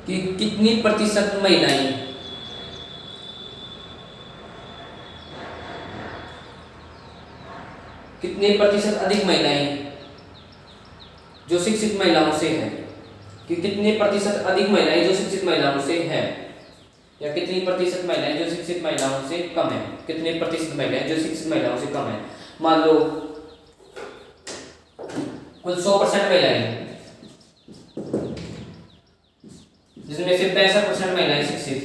कि कितनी % महिलाएं कितने % अधिक महिलाएं जो शिक्षित महिलाओं से है, कि कितने % अधिक महिलाएं जो शिक्षित महिलाओं से है, या कितनी % महिलाएं जो शिक्षित महिलाओं से कम है, कितने % महिलाएं जो शिक्षित महिलाओं से कम है। मान लो कुल 100% महिलाएं, जिसमें से 65% महिलाएं शिक्षित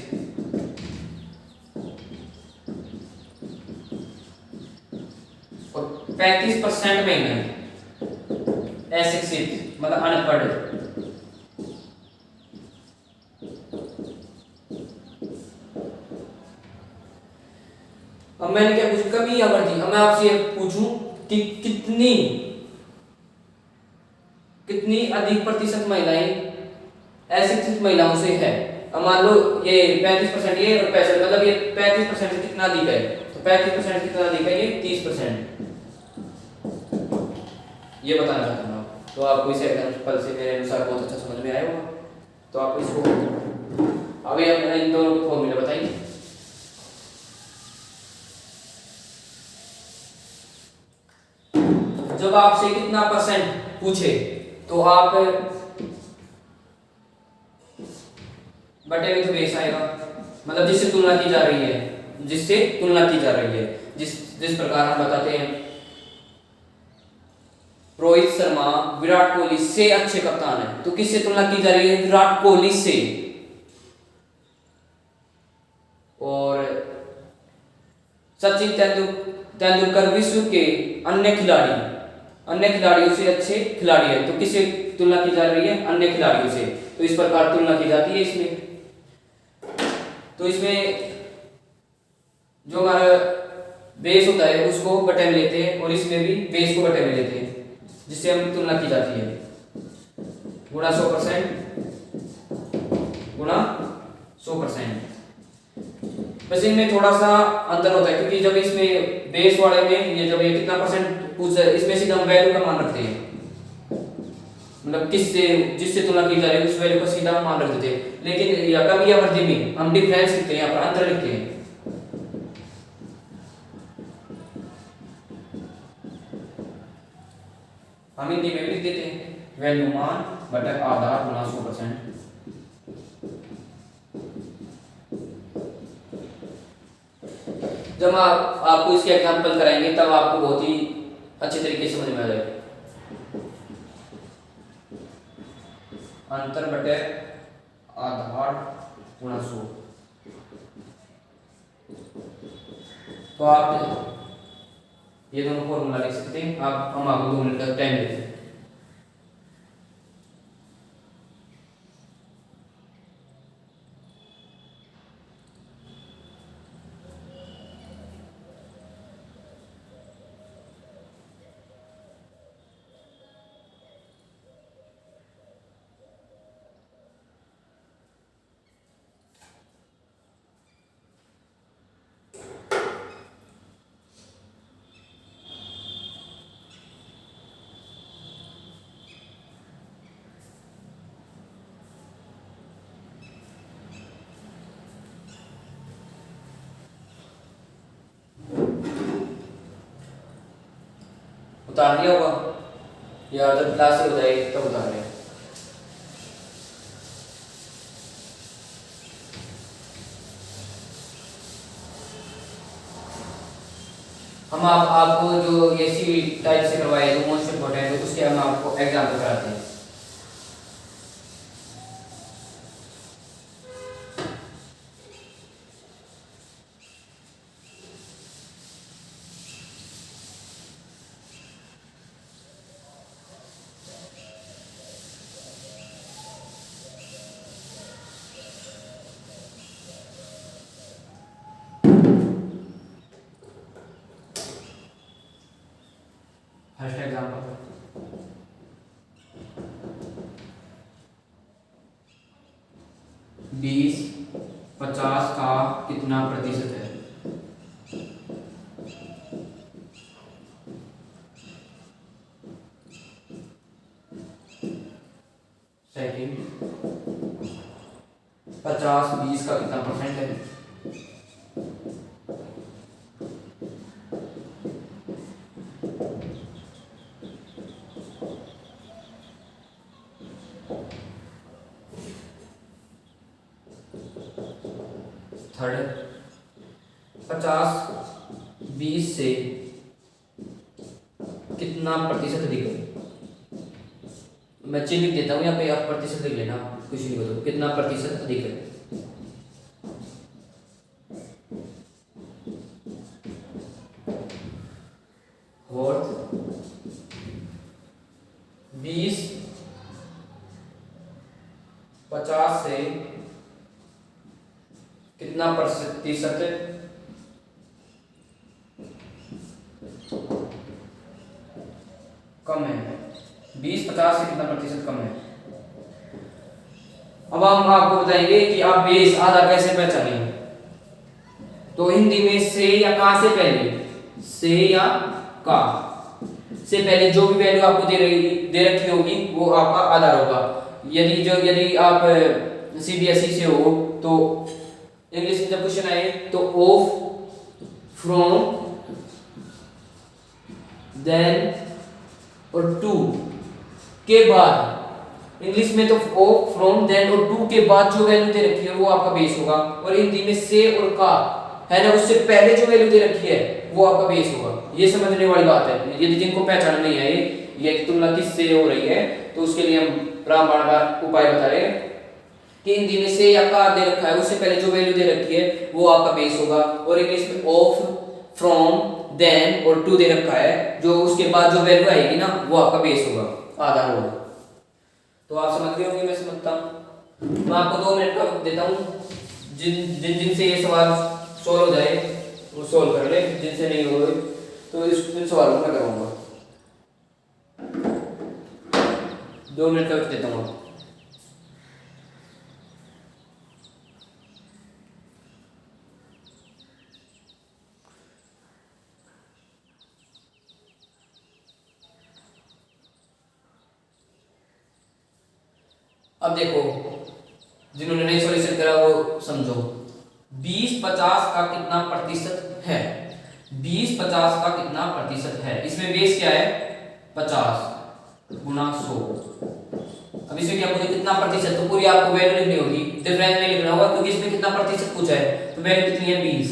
और 35% महिलाएं अशिक्षित मतलब अनपढ़। अब मैंने क्या पूछा, कमी या वृद्धि। अब मैं आपसे पूछूं कि कितनी अधिक % महिलाएं अशिक्षित महिलाओं से है। अब मान लो ये 35% ये और 65, मतलब ये 35% से कितना अधिक है, तो 35% से कितना अधिक है, ये 30%। ये बताना चाहता हूँ। तो आपको इसे एग्जाम्पल से मेरे अनुसार बहुत अच्छा समझ में आया होगा। तो आप इसको अभी इन दोनों को फॉर्मूला बताइए। जब आपसे कितना % पूछे तो आप बटे में तो बेस आएगा, मतलब जिससे तुलना की जा रही है, जिससे तुलना की जा रही है। जिस प्रकार हम बताते हैं रोहित शर्मा विराट कोहली से अच्छे कप्तान है, तो किससे तुलना की जा रही है, विराट कोहली से। और सचिन तेंदुलकर विश्व के अन्य खिलाड़ियों से अच्छे खिलाड़ी है, तो किससे तुलना की जा रही है अन्य खिलाड़ियों से, तो इस प्रकार तुलना की जाती है इसमें। तो इसमें जो हमारा बेस होता है उसको बटे में लेते हैं और इसमें भी बेस को बटे में लेते हैं, जिससे हम तुलना की जाती है। गुणा 100% गुणा 100%। बस इनमें थोड़ा सा अंतर होता है, क्योंकि जब इसमें बेस वाले में ये जब ये कितना परसेंट पूछता है, इसमें सीधा हम वैल्यू का मान रखते हैं, मतलब किससे जिससे तुलना की जा रही है उस वैल्यू का सीधा हम मान रख देते हैं। लेकिन या कम या वृद्धि में हम डिफरेंस लिखते हैं, यहाँ पर अंतर लिखते हैं। हम हिंदी में भी लिख देते हैं वैल्यू मान बटा आधार गुणा 100%। जब आपको इसके एग्जांपल कराएंगे तब आपको बहुत ही अच्छे तरीके से समझ में आ जाएगा। अंतर बटे आधार गुणा 100। तो आप ये दोनों फॉर्मूला लिख सकते हैं। हम आपको 2 मिनट का टाइम देते हैं। उतार लिया होगा या जब क्लास से बताएगी तब उतार लिया। हम आपको जो ये सी टाइप से करवाए जो मोस्ट इंपोर्टेंट है उसके हम आपको एग्जाम्पल कराते हैं। फर्स्ट एग्जाम्पल, 20-50 का कितना प्रतिशत है? सेकंड, 50-20 का कितना परसेंट है? थर्ड, 50-20 से कितना प्रतिशत अधिक है? मैं चिन्ह लिख देता हूँ यहाँ पे, आप प्रतिशत लिख लेना, कुछ नहीं बताओ कितना प्रतिशत अधिक है। फोर्थ, 20-50 से कितना प्रतिशत कम है? 20-50 से कितना प्रतिशत कम है? अब हम आपको बताएंगे कि आप बेस आधार कैसे पहचानेंगे। तो हिंदी में से या का से पहले, से या का से पहले जो भी वैल्यू आपको दे रखी होगी वो आपका आधार होगा। यदि आप सीबीएसई से हो तो इंग्लिश में जब क्वेश्चन आए तो ऑफ, फ्रॉम, देन और टू के बाद, इंग्लिश में तो ऑफ, फ्रॉम, देन और टू के बाद जो वैल्यू दे रखी है वो आपका बेस होगा। और हिंदी में से और का है ना, उससे पहले जो वैल्यू दे रखी है वो आपका बेस होगा। ये समझने वाली बात है। यदि जिनको पहचान नहीं है ये तुलना किससे हो रही है तो उसके लिए हम बार बार उपाय बता रहे हैं कि हिंदी में से या का दे रखा है उससे पहले जो वैल्यू दे रखी है वो आपका बेस होगा। और इंग्लिश में ऑफ, फ्रॉम, देन और टू दे रखा है, जो उसके बाद जो वैल्यू आएगी ना वो आपका बेस होगा, आधार होगा। तो आप समझ गए होंगे, मैं समझता हूँ। मैं आपको 2 मिनट का वक्त देता हूँ, जिनसे ये सवाल सोल्व हो जाए वो सोल्व कर ले, जिनसे नहीं हो तो इन सवालों को मैं कराऊंगा। 2 मिनट का वक्त देता हूँ। अब देखो, जिन्होंने नहीं सॉल्यूशन करा वो समझो। 20-50 का कितना प्रतिशत है? 20-50 का कितना प्रतिशत है? इसमें बेस क्या है? 50 गुना 100। अब इसमें क्या पूछे कितना प्रतिशत, तो पूरी आपको वैल्यू लिखनी होगी, डिफरेंस नहीं लिखना होगा, क्योंकि इसमें कितना प्रतिशत पूछा है। तो वैल्यू कितनी है? 20।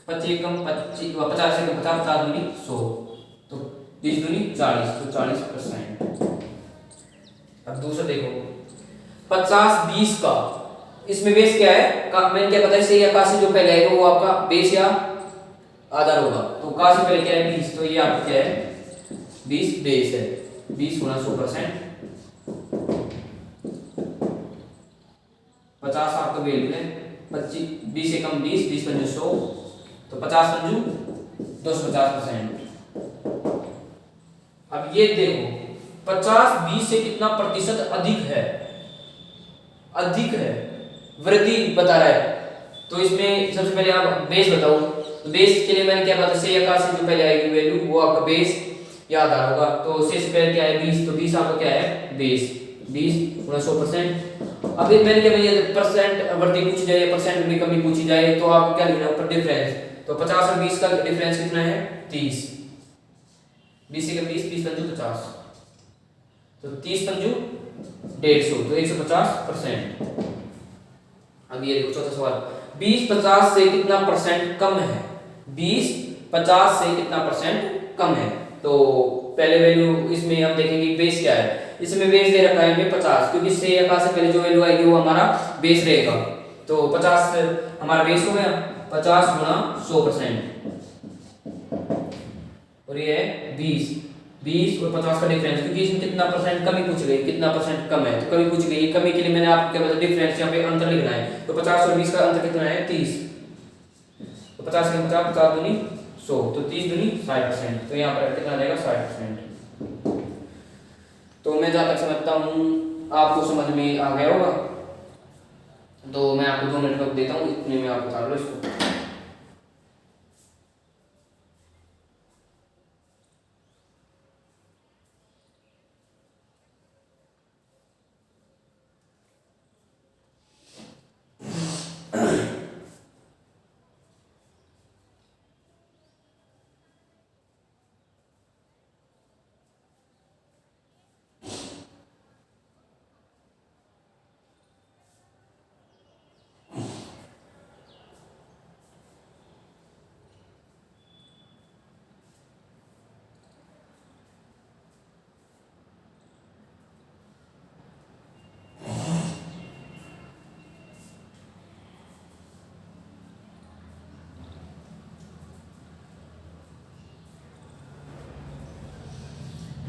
25 कम 25, 50 से कम 50, 50 दूनी 100, तो 20 दूनी 40, तो 40%। अब दूसरा देखो, 50-20 का, इसमें बेस क्या है? मैंने क्या बताया, सही आकाशी जो पहले आएगा वो आपका बेस या आधार होगा। तो का से पहले क्या है? 20, तो ये आपका क्या है? 20 बेस है। 20 गुना 100%। 50 आपका वैल्यू है। 25, 20 से कम 20, 20 पंजू 100, तो 50 पंजू 250%। अब ये देखो, 50-20 से कितना प्रतिशत अधिक है? अधिक है, वृद्धि बता रहा है। तो इसमें सबसे पहले आप बेस बताओ। तो बेस के लिए मैंने क्या बताया, से या से जो पहले आएगी वैल्यू वो आपका बेस या आधार होगा। तो से पहले क्या है? 20, तो 20 आपका क्या है? बेस। 20 गुना 100%। अब मैंने क्या बताया, परसेंट वृद्धि पूछी जाए या परसेंट में कमी पूछी जाए तो आप क्या लिखना ऊपर? डिफरेंस। तो 50 और 20 का डिफरेंस कितना है? 30। 20 से कम 20, 20 पंजू 50, तो 30 पंजू 150, तो 150%। अब ये देखो चौथा सवाल, 20-50 से कितना परसेंट कम है? 20-50 से कितना परसेंट कम है? तो पहले वैल्यू इसमें हम देखेंगे बेस क्या है। इसमें बेस दे रखा है हमें 50, क्योंकि से या से पहले जो वैल्यू आएगी वो हमारा बेस रहेगा। तो 50 हमारा बेस हो गया, 50 गुना 100%, और ये है 20। 20 और 50 का डिफरेंस, क्योंकि इसमें कितना परसेंट कमी पूछ गई, कितना परसेंट कम है, तो कमी पूछ गई। कमी के लिए मैंने आपको क्या बताया? डिफरेंस, यहाँ पे अंतर लिखना है। तो 50 और 20 का अंतर कितना है? 30। तो 50 के 50, 50 दूनी 100, तो 30 दूनी 60%, तो यहाँ पर कितना आ जाएगा? 60%। तो मैं जहाँ तक समझता हूँ आपको समझ में आ गया होगा। तो मैं आपको 2 मिनट वक्त देता हूँ, इतने में आप बता लो इसको।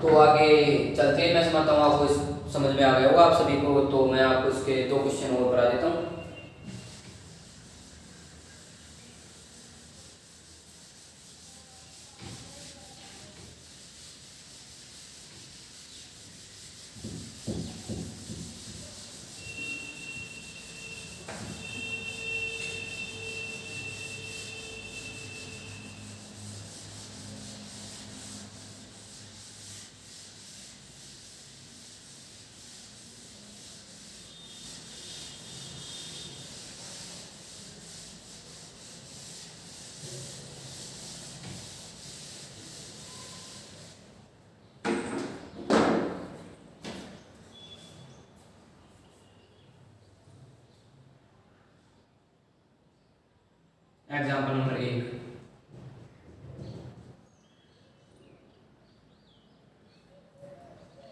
तो आगे चलते हैं, मैं समझता हूँ आपको समझ में आ गया होगा आप सभी को। तो मैं आपको इसके 2 क्वेश्चन और करा देता हूँ। एग्जाम्पल नंबर 1,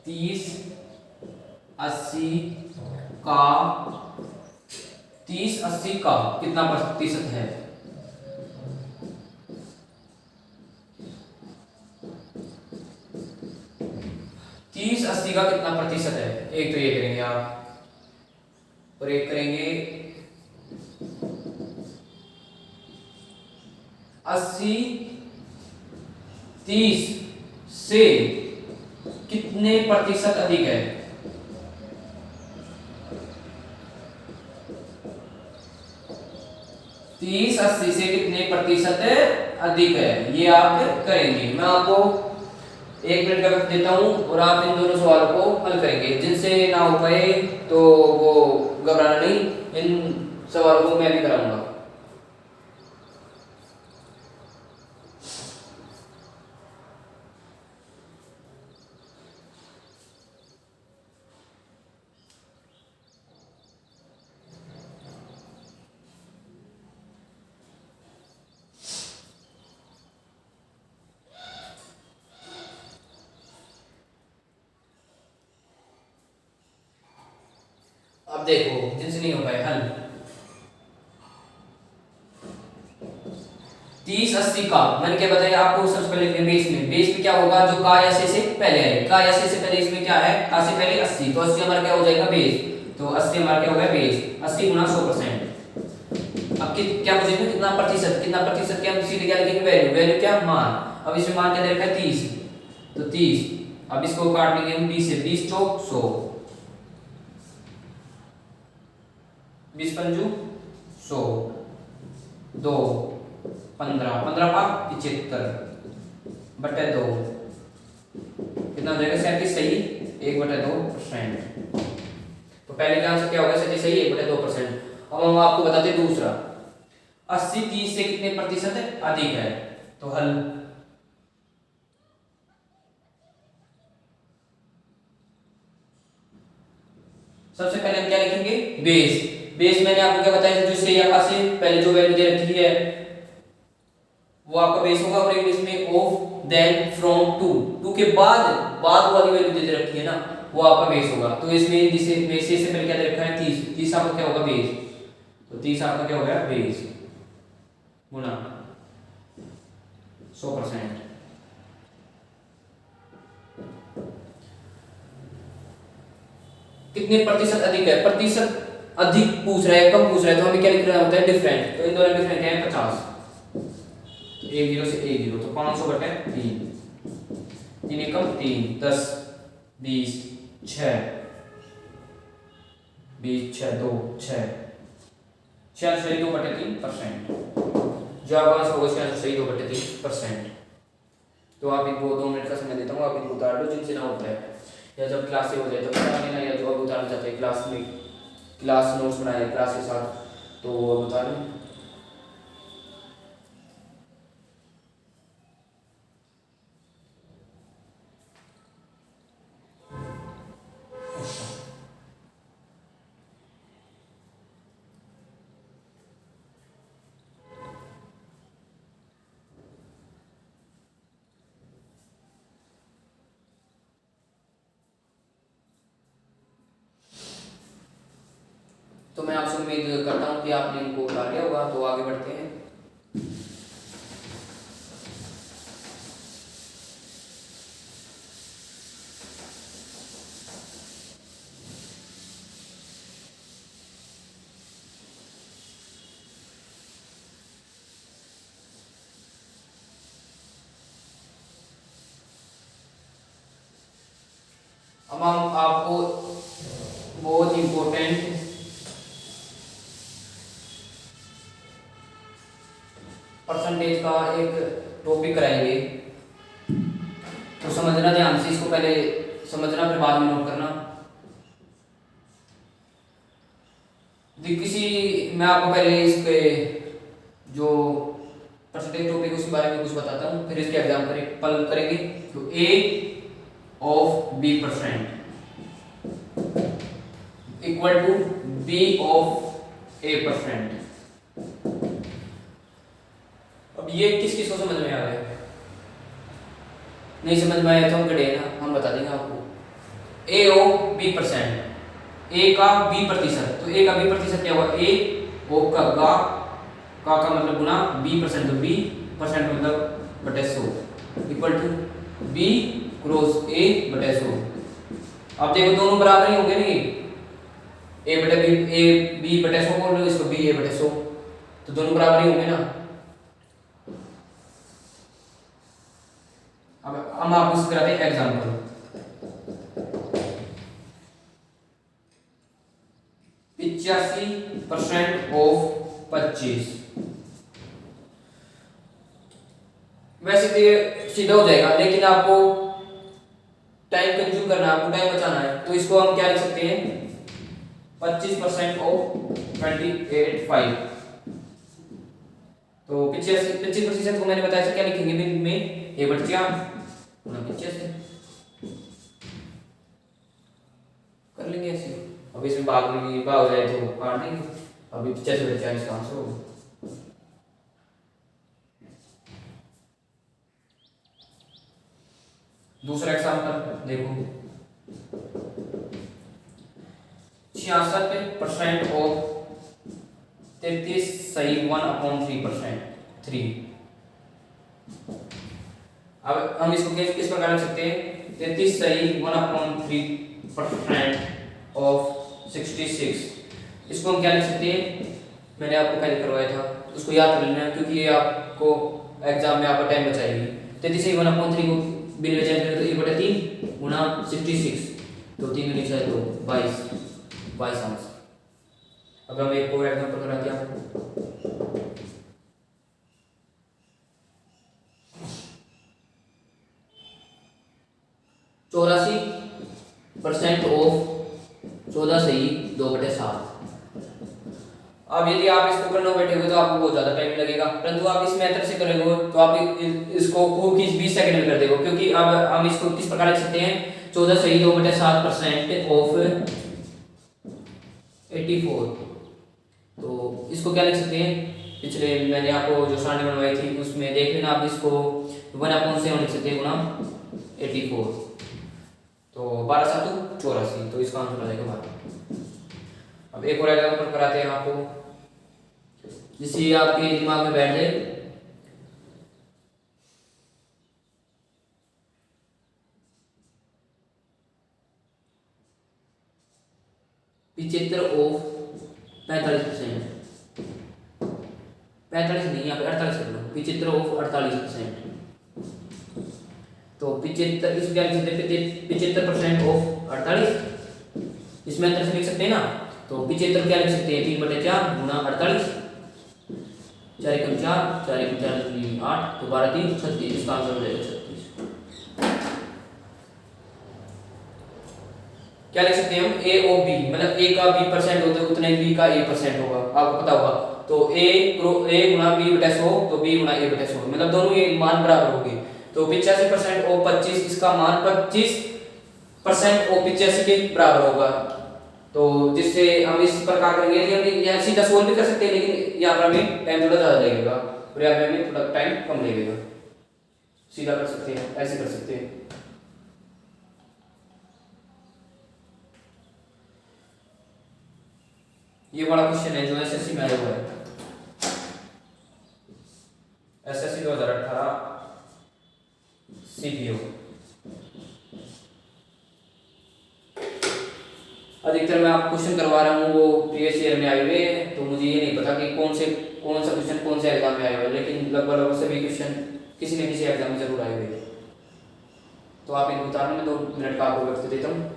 30-80 का 30-80 का कितना प्रतिशत है? 30-80 का कितना प्रतिशत है? एक तो ये करेंगे आप, और एक करेंगे 80-30 से कितने प्रतिशत अधिक है? 30-80 से कितने प्रतिशत अधिक है, ये आप करेंगे। मैं आपको 1 मिनट का वक्त देता हूं और आप इन दोनों सवालों को हल करेंगे। जिनसे ना हो पाए तो वो घबराना नहीं, इन सवालों को मैं भी कराऊंगा। अब देखो, जिनसे नहीं हो पाए हल। 30-80 का मैंने क्या बताया आपको, सबसे पहले बेस में क्या होगा, जो का या से पहले है, का या से पहले इसमें क्या है, का से पहले 80, तो 80 हमारा क्या हो जाएगा बेस, तो 80 हमारा क्या हो गया बेस, 80 गुना 100%। अब क्या पूछेंगे कितना प्रतिशत, क्या हम सीधे क्या लिखेंगे, वैल्यू क्या मान। अब इसमें मान क्या दे रखा है 30, तो 30, अब इसको काट लेंगे हम 20 से, 20 चौक 100, 20 पंजू 100, 2 15, 15 पाँच 75 बटे 2 कितना हो जाएगा, 37 सही, 1/2%। तो पहले का आंसर क्या होगा, 37 सही, 1/2%। अब हम आपको बताते हैं दूसरा, 80-30 से कितने प्रतिशत अधिक है, तो हल। सबसे पहले हम क्या लिखेंगे, बेस मैंने आपको क्या बताया, जो से या का से पहले जो वैल्यू दे रखी है वो आपका बेस होगा, और इंग्लिश में ऑफ देन फ्रॉम टू के बाद वाली वैल्यू दे रखी है ना, वो आपका बेस होगा। तो इसमें जिसे में से पहले क्या दे रखा है 30 आपका क्या होगा बेस, तो 30 आपका क्या हो गया बेस गुना 100%। कितने प्रतिशत अधिक है, प्रतिशत अधिक पूछ रहा है, कम पूछ रहा है, तो हमें क्या लिख रहा होता है डिफरेंट। तो इन दोनों डिफरेंट क्या है 50, तो 10 से 10, तो 500 बटे 3, 3 एकम 3, 10 20 6 20 6 2 6 6 सही 2/3%। जो आपका आंसर होगा इसका सही 2/3%। तो आप इनको 2 मिनट का समय देता हूँ, आप इनको उतार लो जिनसे ना होता है, या जब क्लास से हो जाए तो बता देना, या जो आप उतारना चाहते हैं क्लास में, क्लास नोट्स बनाए क्लास के साथ, तो वो बता दें। तो मैं आपसे उम्मीद करता हूँ कि आपने इनको उतार लिया होगा, तो आगे बढ़ते हैं। अब हम आपको बहुत इंपॉर्टेंट परसेंटेज का एक टॉपिक कराएंगे, तो समझना ध्यान से, इसको पहले समझना फिर बाद में नोट करना। किसी मैं आपको पहले इसके जो परसेंटेज टॉपिक उसके बारे में कुछ बताता हूँ, फिर इसके एग्जाम करेंगे। तो A of B% equal to B of A%। अब ये किस किस को समझ में आ रहा है, नहीं समझ में आया तो हम गड़े ना, हम बता देंगे आपको। A of B%, A का B प्रतिशत, तो A का B प्रतिशत क्या हुआ, A of का मतलब गुना B%, तो B% मतलब बटे 100 equal to B cross A बटे 100। अब देखो दोनों बराबर ही होंगे नहीं, ए बटे बी, ए बी बटे 100 बोल रहे हो, इसको बी ए बटे 100, तो दोनों बराबर ही होंगे ना। अब हम आपको इससे कराते हैं एग्जाम्पल। 85% ऑफ 25, वैसे तो ये सीधा हो जाएगा, लेकिन आपको टाइम कंज्यूम करना है, आपको टाइम बचाना है, तो इसको हम क्या लिख सकते हैं, 25% ऑफ 28.5। तो 25% को मैंने बताया था क्या लिखेंगे में, ए बटे 4 गुना 85 कर लेंगे ऐसे। अब इसमें भाग हो जाए तो काट देंगे। अभी 85 बटे 40 का आंसर होगा। दूसरा एग्जाम्पल देखो, 66% ऑफ 33 सही 1/3%, 3। अब हम इसको किस प्रकार लिख सकते हैं, 33 सही 1/3% ऑफ 66, इसको हम क्या लिख सकते हैं, मैंने आपको पहले करवाया था, उसको याद कर लेना है क्योंकि ये आपको एग्जाम में आपका टाइम बचाएगी। 33 सही 1/3 को बिन बचा तो 1/3 गुना 66, तो 3 में लिखा है तो 22 आंसर। अब हम एक और एग्जांपल कराते हैं आपको। चौरासी % ऑफ 14 सही 2/7। अब यदि आप इसको करने बैठेंगे तो आपको बहुत ज्यादा टाइम लगेगा, परंतु आप इस मेथड से करेंगे तो आप इसको 20 सेकंड में कर देंगे, क्योंकि अब हम इसको किस प्रकार लिख सकते हैं, 14 सही 2/7% ऑफ 84। तो इसको क्या लिख सकते हैं, पिछले मैंने आपको जो सारणी बनवाई थी उसमें देख लेना, आप इसको 1/7 लिख सकते हैं गुना 84, तो 12 7 84, तो इसका आंसर आ जाएगा 12। अब एक और एग्जांपल कराते हैं आपको, जिससे आपके दिमाग में बैठ जाए। पिछहत्तर ऑफ 45%, 45 नहीं, यहाँ पे 48 कर लो, 75 ऑफ 48%। तो 75 इस क्या लिख सकते हैं, 75% ऑफ 48, इसमें अंतर से लिख सकते हैं ना, तो 75 क्या लिख सकते हैं, 3/4 गुना 48, 4 × 4 4 × 4 8, तो 12 3 36, इसका आंसर हो जाएगा 36। क्या लिख सकते हैं हम, ए और बी, मतलब ए का b% होता है उतने बी का a% होगा, आपको पता होगा। तो a गुना b/100, तो b गुना a/100, मतलब दोनों ये मान बराबर होंगे। तो 85% और 25, इसका मान 25% और 85 के बराबर होगा। तो जिससे हम इस प्रकार करेंगे, यदि हम यहाँ सीधा सोल्व भी कर सकते हैं, लेकिन यहाँ पर हमें टाइम थोड़ा ज़्यादा लगेगा और यहाँ पे हमें थोड़ा टाइम कम लगेगा। सीधा कर सकते हैं, ऐसे कर सकते हैं। ये बड़ा क्वेश्चन है जो एसएससी में आया हुआ है, एसएससी 2018 सीपीओ। अधिकतर मैं आपको क्वेश्चन करवा रहा हूँ वो प्रीवियस ईयर में आए हुए हैं, तो मुझे ये नहीं पता कि कौन सा क्वेश्चन कौन से एग्जाम में आए हुए हैं, लेकिन लगभग सभी क्वेश्चन किसी न किसी एग्जाम में जरूर आए हुए हैं। तो आप इनको उतारने में 2 मिनट का आपको वक्त देता हूँ।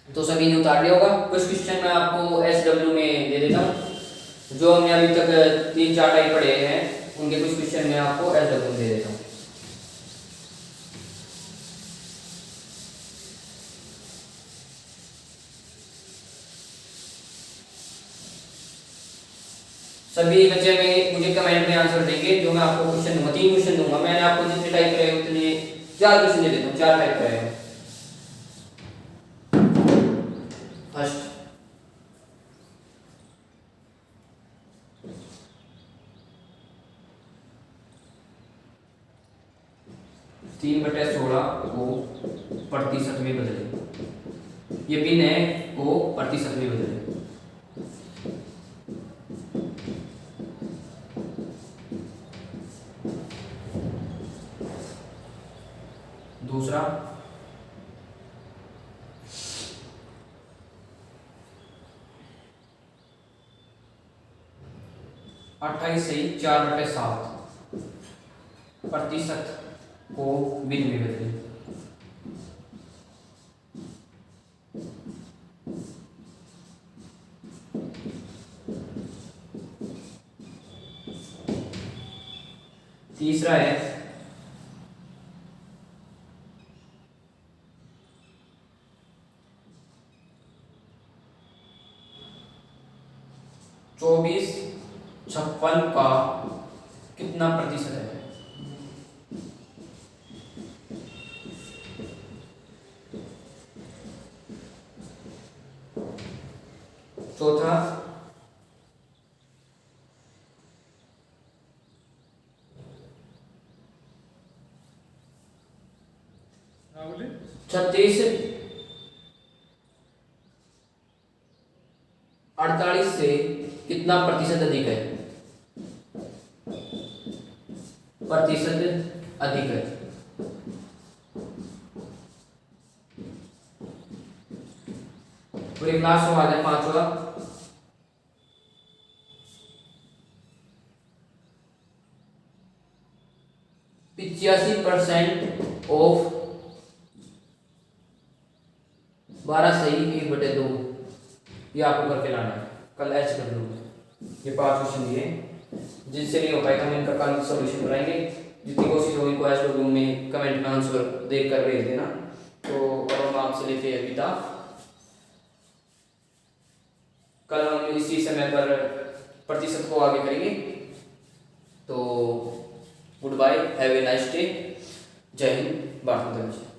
तो सभी ने उतार लिया होगा। कुछ क्वेश्चन मैं आपको SW में दे देता हूँ, जो हमने अभी तक 3-4 टाइप पढ़े हैं, उनके कुछ क्वेश्चन मैं आपको SW में दे देता हूँ। सभी बच्चे में मुझे कमेंट में आंसर देंगे जो मैं आपको क्वेश्चन दूंगा, 3 क्वेश्चन दूंगा। मैंने आपको जितने टाइप कराए उतने 4 क्वेश्चन दे देता हूँ, 4 टाइप कराए हैं। फर्स्ट, तीन बटे 16 को प्रतिशत में बदले, ये भिन्न है को प्रतिशत में बदले। दूसरा, अट्ठाईस से 4/7 प्रतिशत को भिन्न में बदले। तीसरा है 24/56 का कितना प्रतिशत है। चौथा, 36 48 से कितना प्रतिशत अधिक है, प्रतिशत अधिक है। और एक लास्ट सवाल है 5वां, 85% ऑफ 12 सही 1/2, ये आपको करके लाना है, कल ऐच कर लूँगा। ये 5 क्वेश्चन दिए, जिनसे नहीं हो पाएगा हम इनका कल सॉल्यूशन बनाएंगे। जितनी कोशिश होगी इनको ऐच रूम में कमेंट में आंसर देख कर भेज देना। तो अब हम आपसे लेते हैं विदा। कल हम इसी समय पर प्रतिशत को आगे करेंगे। तो good bye, have a nice day. जय हिंद, भारत माता की जय।